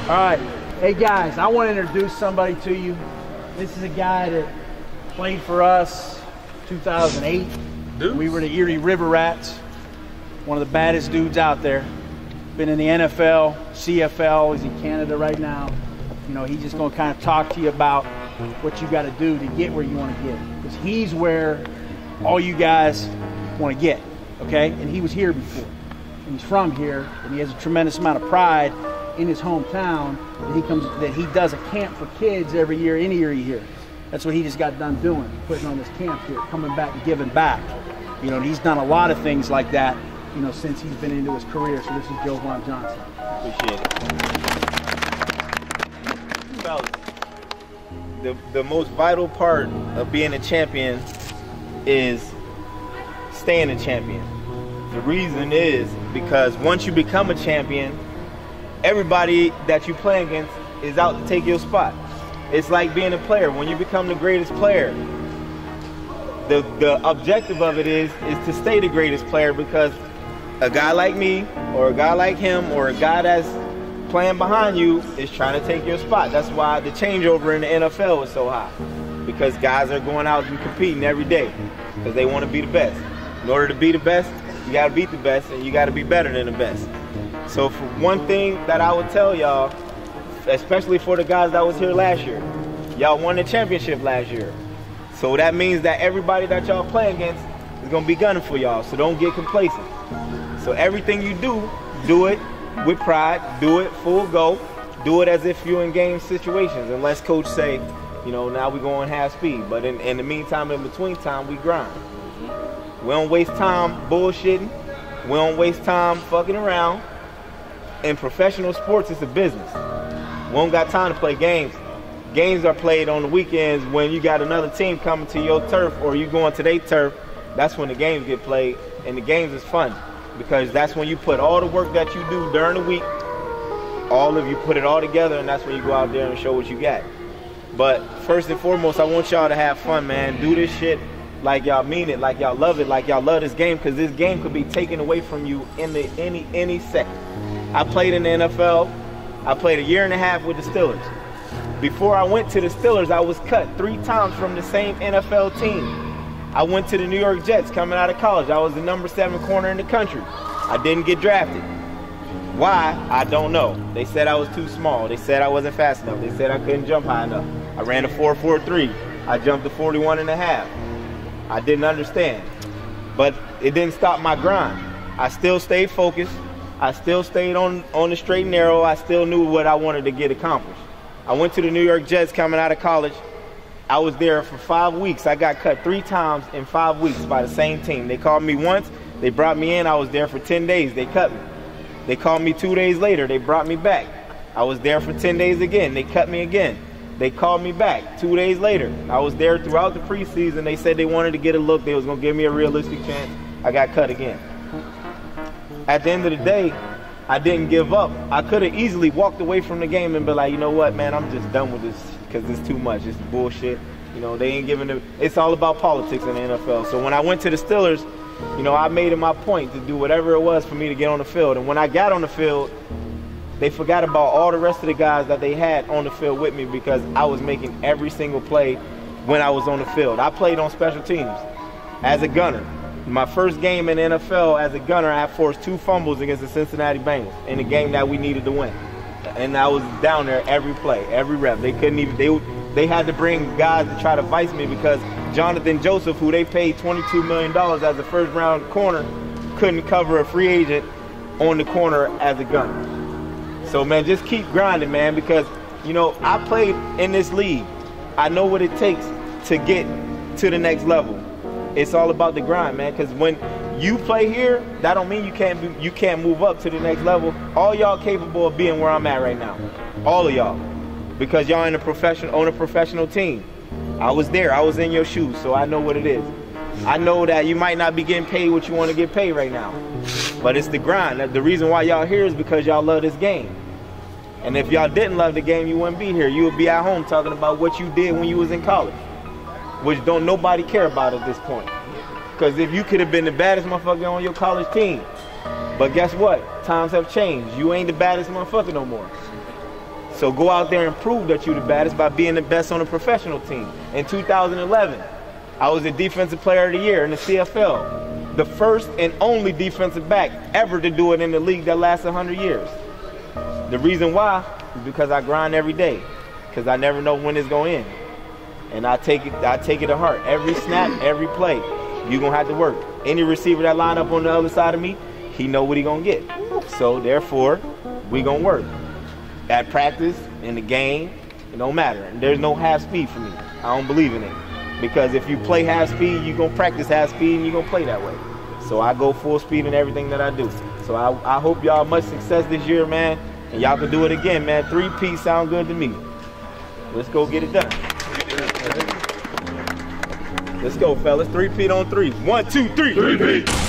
All right. Hey, guys, I want to introduce somebody to you. This is a guy that played for us 2008. We were the Erie River Rats, one of the baddest dudes out there. Been in the NFL, CFL, he's in Canada right now. You know, he's just going to kind of talk to you about what you got to do to get where you want to get. Because he's where all you guys want to get, okay? And he was here before. And he's from here, and he has a tremendous amount of pride in his hometown that he does a camp for kids every year in Erie here. That's what he just got done doing, putting on this camp here, coming back and giving back. You know, and he's done a lot of things like that, you know, since he's been into his career. So this is Jovon Johnson. Appreciate it. Fellas, the most vital part of being a champion is staying a champion. The reason is because once you become a champion, everybody that you play against is out to take your spot. It's like being a player. When you become the greatest player, the objective of it is to stay the greatest player, because a guy like me or a guy like him or a guy that's playing behind you is trying to take your spot. That's why the changeover in the NFL is so high, because guys are going out and competing every day because they want to be the best. In order to be the best, you got to beat the best, and you got to be better than the best. So for one thing that I would tell y'all, especially for the guys that was here last year, y'all won the championship last year. So that means that everybody that y'all play against is going to be gunning for y'all, so don't get complacent. So everything you do it with pride, do it full go, do it as if you're in game situations, unless coach say, you know, now we're going half speed. But in the meantime, in between time, we grind. We don't waste time bullshitting. We don't waste time fucking around. In professional sports, it's a business. We don't got time to play games. Games are played on the weekends when you got another team coming to your turf or you going to their turf. That's when the games get played, and the games is fun, because that's when you put all the work that you do during the week, all of you put it all together, and that's when you go out there and show what you got. But first and foremost, I want y'all to have fun, man. Do this shit like y'all mean it, like y'all love it, like y'all love this game, because this game could be taken away from you in any second. I played in the NFL. I played 1.5 years with the Steelers. Before I went to the Steelers, I was cut 3 times from the same NFL team. I went to the New York Jets coming out of college. I was the number 7 corner in the country. I didn't get drafted. Why? I don't know. They said I was too small. They said I wasn't fast enough. They said I couldn't jump high enough. I ran a 4.43. I jumped a 41.5. I didn't understand. But it didn't stop my grind. I still stayed focused. I still stayed on the straight and narrow. I still knew what I wanted to get accomplished. I went to the New York Jets coming out of college. I was there for 5 weeks. I got cut 3 times in 5 weeks by the same team. They called me once. They brought me in. I was there for 10 days. They cut me. They called me 2 days later. They brought me back. I was there for 10 days again. They cut me again. They called me back 2 days later. I was there throughout the preseason. They said they wanted to get a look. They was going to give me a realistic chance. I got cut again. At the end of the day, I didn't give up. I could have easily walked away from the game and be like, you know what, man, I'm just done with this because it's too much. It's bullshit. You know, they ain't giving it's all about politics in the NFL. So when I went to the Steelers, you know, I made it my point to do whatever it was for me to get on the field. And when I got on the field, they forgot about all the rest of the guys that they had on the field with me, because I was making every single play when I was on the field. I played on special teams as a gunner. My first game in the NFL as a gunner, I forced 2 fumbles against the Cincinnati Bengals in the game that we needed to win. And I was down there every play, every rep. They couldn't even, they had to bring guys to try to vice me, because Jonathan Joseph, who they paid $22 million as a first-round corner, couldn't cover a free agent on the corner as a gunner. So, man, just keep grinding, man, because, you know, I played in this league. I know what it takes to get to the next level. It's all about the grind, man, because when you play here, that don't mean you can't move up to the next level. All y'all capable of being where I'm at right now. All of y'all. Because y'all on a professional team. I was there. I was in your shoes, so I know what it is. I know that you might not be getting paid what you want to get paid right now. But it's the grind. The reason why y'all here is because y'all love this game. And if y'all didn't love the game, you wouldn't be here. You would be at home talking about what you did when you was in college, which don't nobody care about at this point. Because if you could have been the baddest motherfucker on your college team, but guess what? Times have changed. You ain't the baddest motherfucker no more. So go out there and prove that you're the baddest by being the best on a professional team. In 2011, I was the defensive player of the year in the CFL. The first and only defensive back ever to do it in the league that lasts 100 years. The reason why is because I grind every day, because I never know when it's going to end. And I take it to heart. Every snap, every play, you're going to have to work. Any receiver that line up on the other side of me, he know what he going to get. So therefore, we going to work. At practice, in the game, it don't matter. And there's no half speed for me. I don't believe in it. Because if you play half speed, you're going to practice half speed and you're going to play that way. So I go full speed in everything that I do. So I hope y'all much success this year, man. And y'all can do it again, man. 3-peat sound good to me. Let's go get it done. Let's go, fellas. 3-peat on 3. 1, 2, 3. 3-peat.